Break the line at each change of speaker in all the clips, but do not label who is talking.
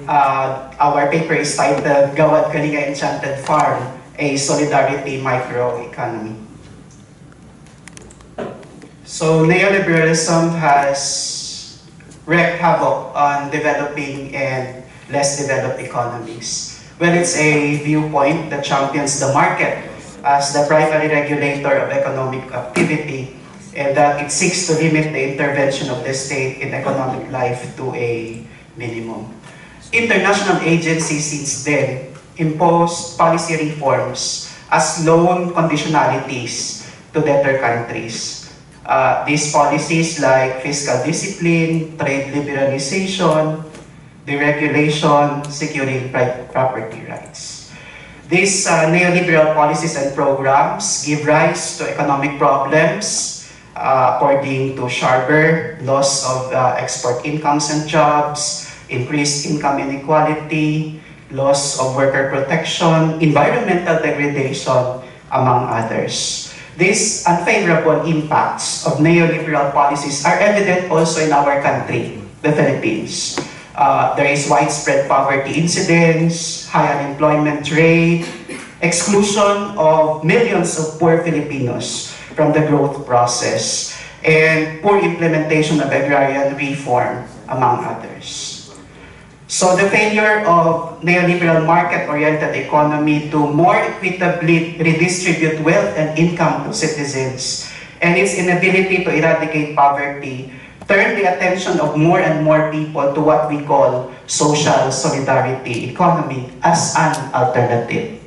Our paper is titled Gawad Kalinga Enchanted Farm, a Solidarity Microeconomy. So neoliberalism has wreaked havoc on developing and less developed economies. Well, it's a viewpoint that champions the market as the primary regulator of economic activity, and that it seeks to limit the intervention of the state in economic life to a minimum. International agencies since then imposed policy reforms as loan conditionalities to debtor countries. These policies like fiscal discipline, trade liberalization, deregulation, securing property rights. These neoliberal policies and programs give rise to economic problems, according to Sharber: loss of export incomes and jobs, increased income inequality, loss of worker protection, environmental degradation, among others. These unfavorable impacts of neoliberal policies are evident also in our country, the Philippines. There is widespread poverty incidence, high unemployment rate, exclusion of millions of poor Filipinos from the growth process, and poor implementation of agrarian reform, among others. So the failure of neoliberal market-oriented economy to more equitably redistribute wealth and income to citizens, and its inability to eradicate poverty, turn the attention of more and more people to what we call social solidarity economy as an alternative.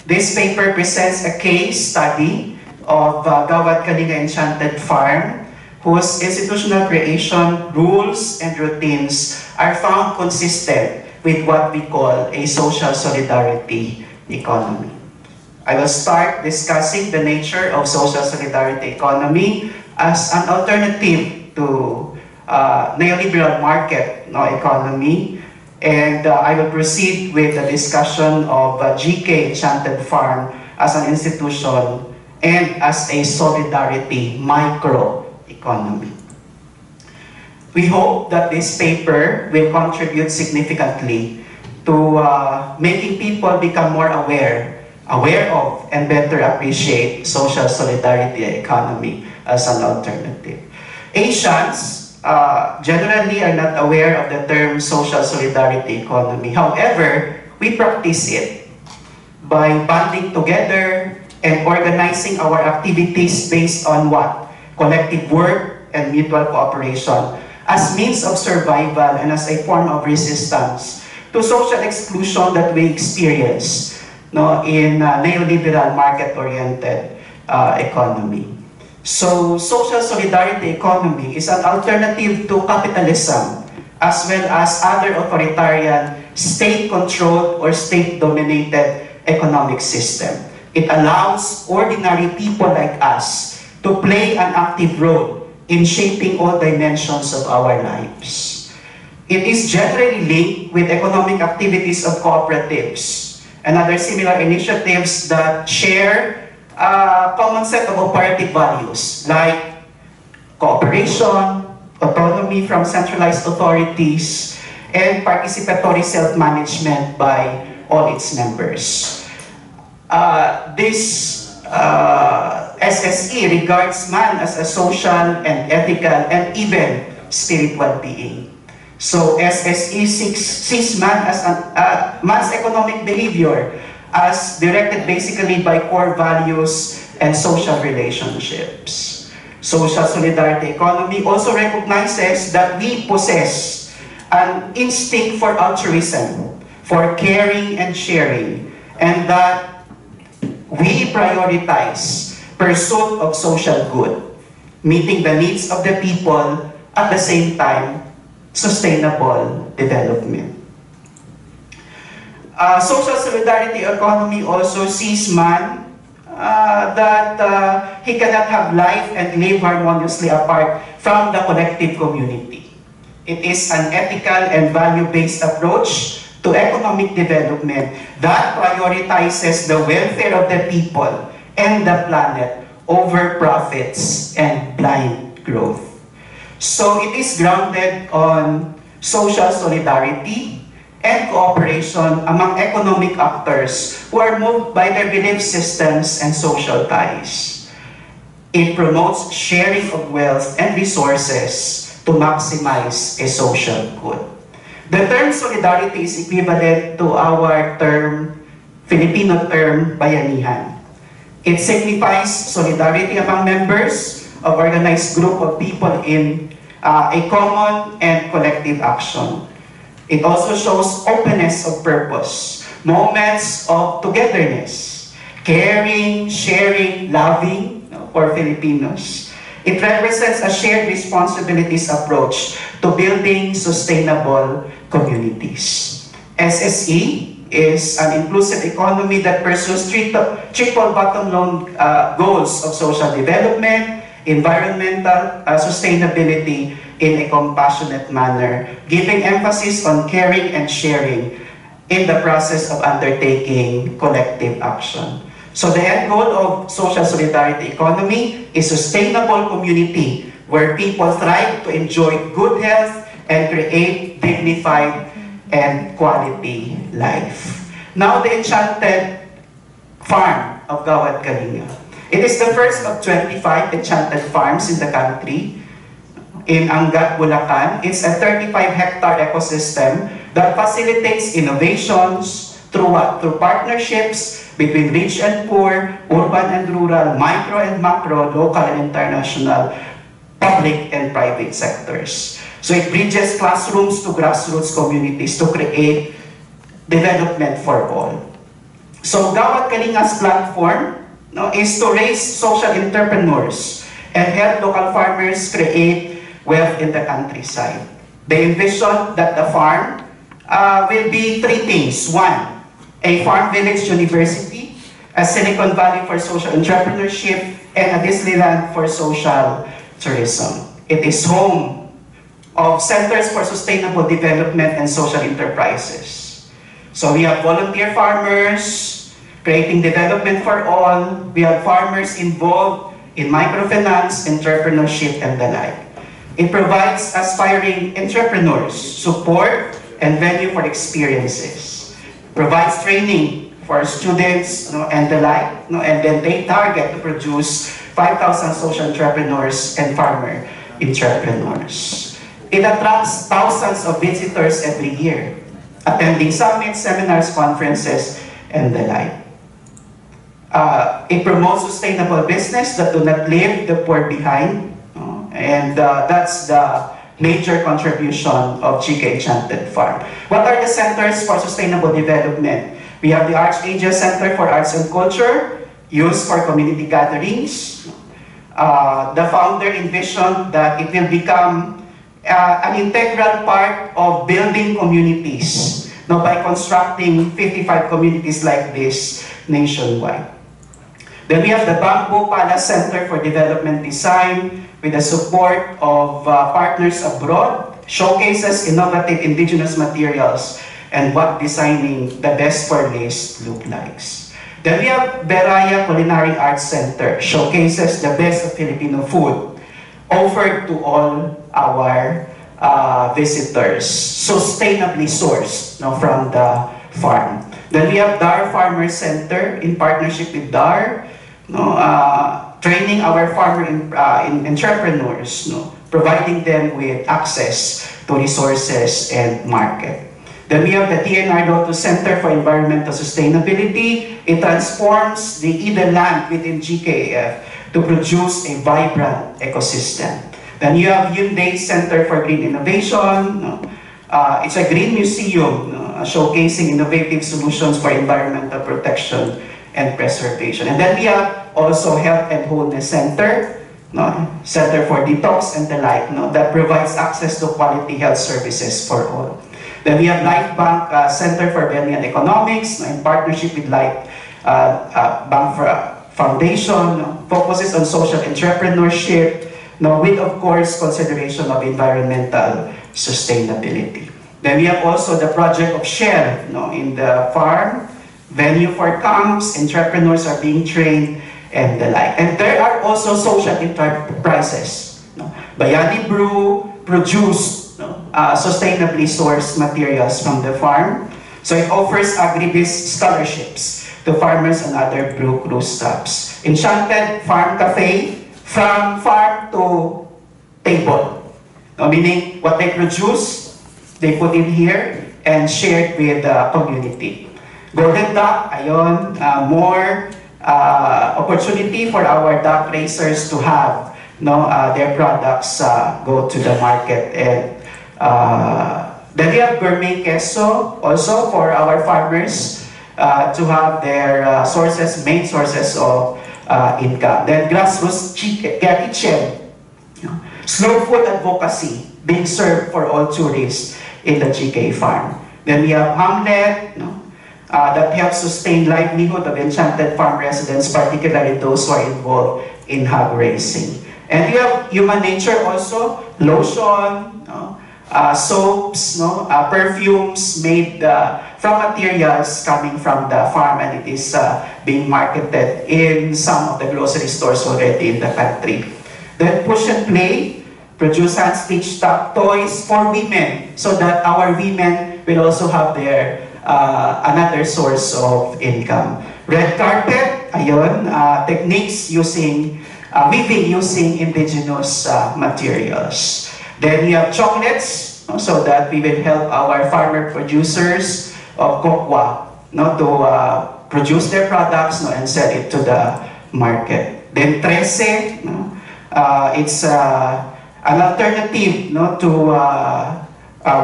This paper presents a case study of Gawad Kalinga Enchanted Farm, whose institutional creation, rules, and routines are found consistent with what we call a social solidarity economy. I will start discussing the nature of social solidarity economy as an alternative to neoliberal market economy, and I will proceed with the discussion of GK Enchanted Farm as an institution and as a solidarity microeconomy. We hope that this paper will contribute significantly to making people become more aware of and better appreciate social solidarity economy as an alternative. Asians generally are not aware of the term social solidarity economy. However, we practice it by banding together and organizing our activities based on what? Collective work and mutual cooperation as means of survival and as a form of resistance to social exclusion that we experience in neoliberal market-oriented economy. So social solidarity economy is an alternative to capitalism as well as other authoritarian state-controlled or state-dominated economic system. It allows ordinary people like us to play an active role in shaping all dimensions of our lives. It is generally linked with economic activities of cooperatives and other similar initiatives that share a common set of operative values like cooperation, autonomy from centralized authorities, and participatory self-management by all its members. This SSE regards man as a social and ethical and even spiritual being. So SSE sees man as man's economic behavior as directed basically by core values and social relationships. Social solidarity economy also recognizes that we possess an instinct for altruism, for caring and sharing, and that we prioritize pursuit of social good, meeting the needs of the people at the same time, sustainable development. Social solidarity economy also sees man that he cannot have life and live harmoniously apart from the collective community. It is an ethical and value-based approach to economic development that prioritizes the welfare of the people and the planet over profits and blind growth. So it is grounded on social solidarity, and cooperation among economic actors who are moved by their belief systems and social ties. It promotes sharing of wealth and resources to maximize a social good. The term solidarity is equivalent to our Filipino term bayanihan. It signifies solidarity among members of organized group of people in a common and collective action. It also shows openness of purpose, moments of togetherness, caring, sharing, loving, for Filipinos. It represents a shared responsibilities approach to building sustainable communities. SSE is an inclusive economy that pursues triple bottom line goals of social development, environmental sustainability in a compassionate manner, giving emphasis on caring and sharing in the process of undertaking collective action. So the end goal of social solidarity economy is sustainable community where people thrive to enjoy good health and create dignified and quality life. Now the enchanted farm of Gawad Kalinga. It is the first of 25 enchanted farms in the country. In Angat, Bulacan, it's a 35-hectare ecosystem that facilitates innovations through what? Through partnerships between rich and poor, urban and rural, micro and macro, local and international, public and private sectors. So it bridges classrooms to grassroots communities to create development for all. So Gawad Kalinga's platform is to raise social entrepreneurs and help local farmers create wealth in the countryside. They envision that the farm will be three things. One, a farm village university, a Silicon Valley for social entrepreneurship, and a Disneyland for social tourism. It is home of centers for sustainable development and social enterprises. So we have volunteer farmers creating development for all. We have farmers involved in microfinance, entrepreneurship, and the like. It provides aspiring entrepreneurs support and venue for experiences. Provides training for students and the like, and then they target to produce 5,000 social entrepreneurs and farmer entrepreneurs. It attracts thousands of visitors every year, attending summits, seminars, conferences, and the like. It promotes sustainable business that do not leave the poor behind, and that's the major contribution of GK Enchanted Farm. What are the centers for sustainable development? We have the Archangel Center for Arts and Culture, used for community gatherings. The founder envisioned that it will become an integral part of building communities by constructing 55 communities like this nationwide. Then we have the Bamboo Palace Center for Development Design with the support of partners abroad, showcases innovative indigenous materials and what designing the best for lace look like. Then we have Beraya Culinary Arts Center, showcases the best of Filipino food offered to all our visitors, sustainably sourced from the farm. Then we have Dar Farmer Center in partnership with Dar, training our farmer entrepreneurs, providing them with access to resources and market. Then we have the DNR Lotto Center for Environmental Sustainability. It transforms the Eden land within GKF to produce a vibrant ecosystem. Then you have Hyundai Center for Green Innovation. It's a green museum showcasing innovative solutions for environmental protection and preservation. And then we have also Health and Wholeness Center, Center for Detox and the like, that provides access to quality health services for all. Then we have Life Bank Center for Value and Economics, in partnership with Life Bank Foundation, focuses on social entrepreneurship, with, of course, consideration of environmental sustainability. Then we have also the project of Shell, in the farm, venue for camps, entrepreneurs are being trained, and the like. And there are also social enterprises. Bayani Brew produced sustainably sourced materials from the farm. So it offers agribusiness scholarships to farmers and other blue crew staffs. Enchanted Farm Cafe, from farm to table. No, meaning what they produce, they put in here and share it with the community. Golden Duck, ayon, more opportunity for our duck raisers to have their products go to the market. And then we have gourmet queso also for our farmers to have their main sources of income. Then grassroots kitchen, slow food advocacy being served for all tourists in the GK farm. Then we have Hamlet, that helps sustain livelihood of enchanted farm residents, particularly those who are involved in hog raising. And we have human nature also, lotion, soaps, perfumes made from materials coming from the farm, and it is being marketed in some of the grocery stores already in the country. Then push and play, produce hand-stitched toys for women, so that our women will also have their another source of income. Red carpet, ayun, techniques using weaving using indigenous materials. Then we have chocolates, so that we will help our farmer producers of cocoa to produce their products and sell it to the market. Then 13, it's an alternative to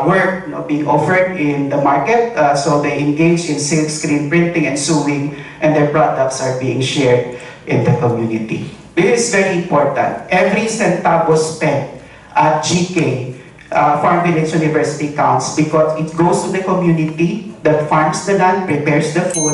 work being offered in the market. So they engage in silk screen printing and sewing, and their products are being shared in the community. This is very important. Every centavo spent at GK Farm Village University counts, because it goes to the community that farms the land, prepares the food,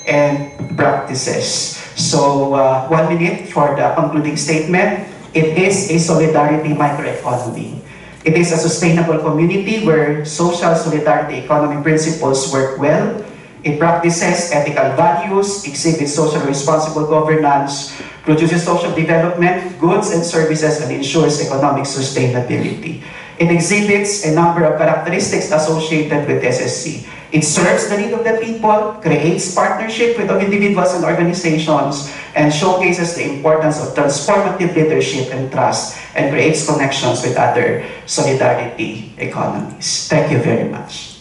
and practices. So 1 minute for the concluding statement. It is a solidarity microeconomy. It is a sustainable community where social solidarity economy principles work well. It practices ethical values, exhibits socially responsible governance, produces social development, goods and services, and ensures economic sustainability. It exhibits a number of characteristics associated with SSC. It serves the need of the people, creates partnership with individuals and organizations, and showcases the importance of transformative leadership and trust, and creates connections with other solidarity economies. Thank you very much.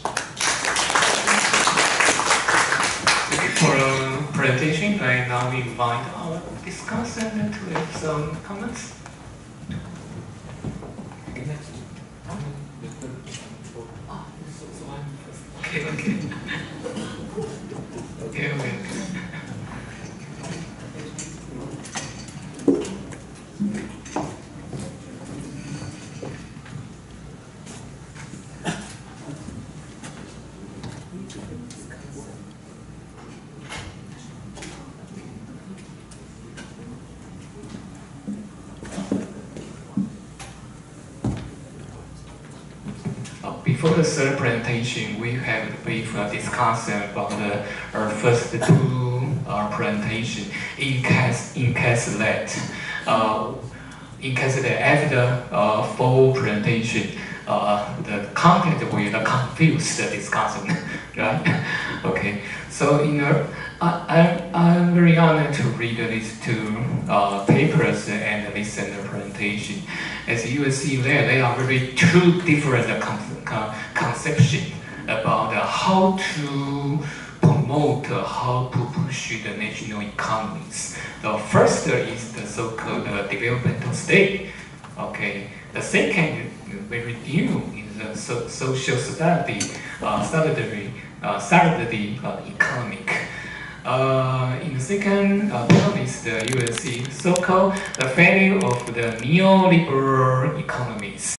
For a presentation, I now invite our discussant to have some comments. Okay. Before the third presentation, we have a brief discussion about our first two presentation encapsulate after full presentation. The content will confuse the discussion, right? Okay. So I'm very honored to read these two papers and listen to the presentation. As you will see there, they are very two different conceptions about how to promote, how to push the national economies. The first is the so-called developmental state. Okay. The second, very new, is the social solidarity, economic. In the second one is the you will see so-called the failure of the neoliberal economies.